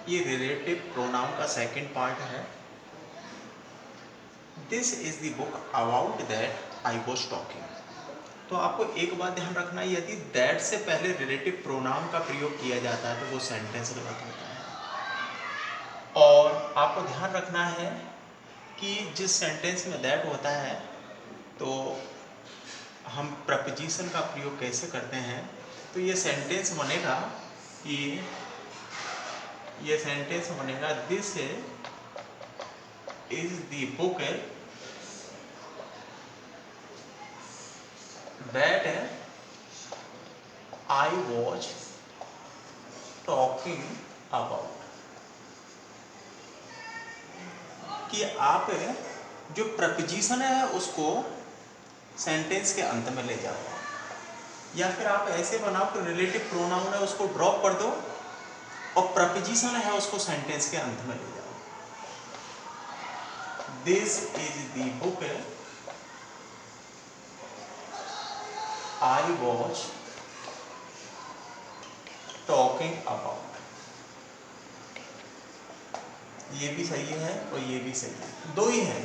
ये relative pronoun का second part है। This is the book about that I was talking. तो आपको एक बात ध्यान रखना है, यदि दैट से पहले रिलेटिव प्रोनाउन का प्रयोग किया जाता है तो वो सेंटेंस गलत होता है। और आपको ध्यान रखना है कि जिस सेंटेंस में दैट होता है तो हम प्रपोजिशन का प्रयोग कैसे करते हैं। तो ये सेंटेंस बनेगा कि this is the book that I was talking about. कि आप जो प्रपोजिशन है उसको सेंटेंस के अंत में ले जाओ, या फिर आप ऐसे बनाओ कि रिलेटिव प्रोनाउन है उसको ड्रॉप कर दो और प्रपोजिशन है उसको सेंटेंस के अंत में ले जाओ। This is the book I was talking about. ये भी सही है और ये भी सही है, दो ही है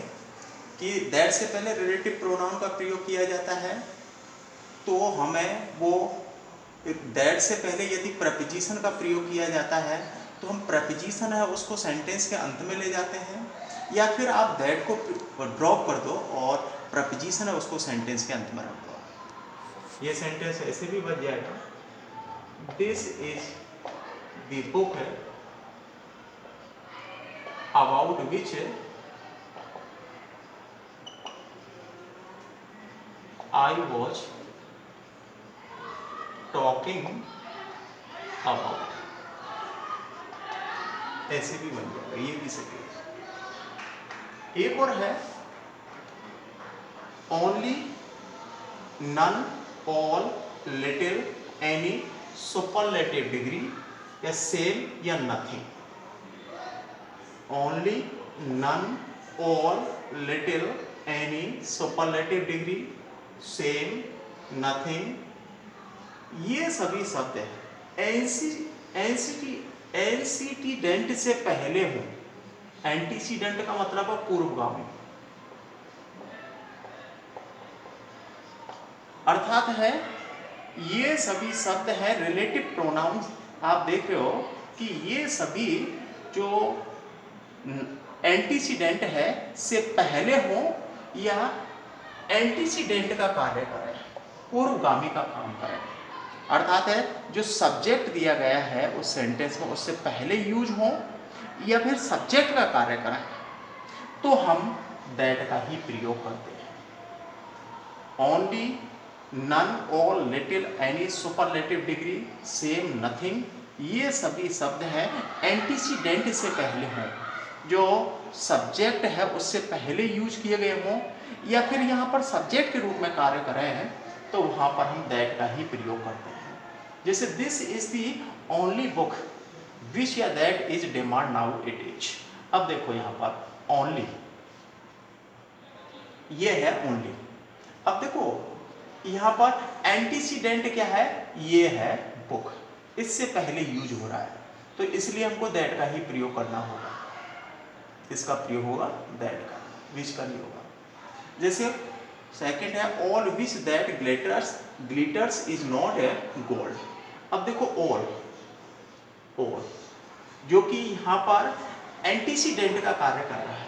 कि दैट से पहले रिलेटिव प्रोनाउन का प्रयोग किया जाता है तो हमें वो दैट से पहले यदि प्रपोजिशन का प्रयोग किया जाता है तो हम प्रपोजिशन है उसको सेंटेंस के अंत में ले जाते हैं, या फिर आप दैट को ड्रॉप कर दो और प्रपोजिशन है उसको सेंटेंस के अंत में रख दो। ये सेंटेंस ऐसे भी बन जाएगा, this is the book about which I was talking about. ऐसे भी बन जाएगा, ये भी सही है। एक और है only, none, all, little, any, superlative degree या सेम या nothing. Only, none, all, little, any, superlative degree, same, nothing, ये सभी शब्द है एंटीसीडेंट से पहले हो। एंटीसीडेंट का मतलब है पूर्वगामी, अर्थात है ये सभी शब्द है रिलेटिव प्रोनाउंस। आप देख रहे हो कि ये सभी जो एंटीसीडेंट है से पहले हो या एंटीसीडेंट का कार्य करें, पूर्वगामी का काम करें। अर्थात है जो सब्जेक्ट दिया गया है उस सेंटेंस में उससे पहले यूज हो या फिर सब्जेक्ट का कार्य करें तो हम दैट का ही प्रयोग करते हैं। Only, none, all, little, any, superlative degree, same, nothing, ये सभी शब्द हैं एंटीसीडेंट से पहले हों, जो सब्जेक्ट है उससे पहले यूज किए गए हों या फिर यहाँ पर सब्जेक्ट के रूप में कार्य कर रहे हैं तो वहाँ पर हम दैट का ही प्रयोग करते हैं। जैसे this is the only book which या that is demand now it is. अब देखो यहाँ पर ओनली, ये है ओनली। अब देखो यहाँ पर एंटीसीडेंट क्या है, ये है बुक, इससे पहले यूज हो रहा है तो इसलिए हमको दैट का ही प्रयोग करना होगा। इसका प्रयोग होगा दैट का, विच का नहीं होगा। जैसे सेकंड है all which that glitters is not a gold. अब देखो ऑल जो कि यहाँ पर एंटीसीडेंट का कार्य कर रहा है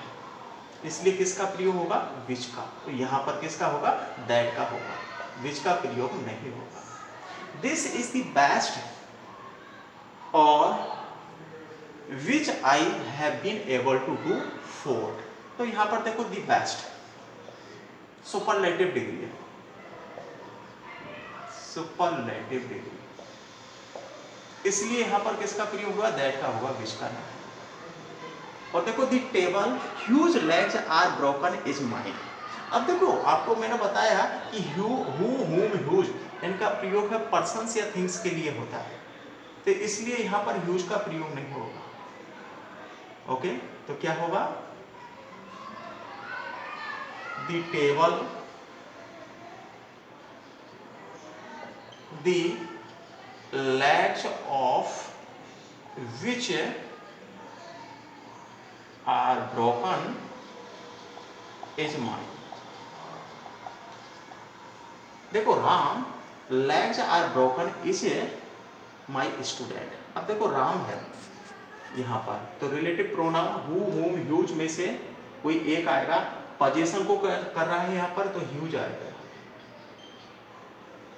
इसलिए किसका प्रयोग होगा, विच का। तो यहाँ पर किसका होगा, दैट का होगा, विच का प्रयोग नहीं होगा। दिस इज द बेस्ट और which I have been able to do for. तो यहाँ पर देखो द बेस्ट सुपरलेटिव डिग्री है, सुपरलेटिव डिग्री, इसलिए यहाँ पर किसका प्रयोग हुआ, दैट का होगा, विच का नहीं। और देखो the table whose legs are broken is mine. अब देखो आपको मैंने बताया कि ह्यूज इनका प्रयोग है पर्सन्स या थिंग्स के लिए होता है तो इसलिए यहाँ पर ह्यूज का प्रयोग नहीं होगा। ओके, तो क्या होगा, the table the legs of which are broken is mine. देखो Ram legs are broken is my student. अब देखो राम है यहाँ पर, तो relative pronoun who whom whose में से कोई एक आएगा, पोजीशन को कर रहा है यहाँ पर तो ह्यूज आएगा।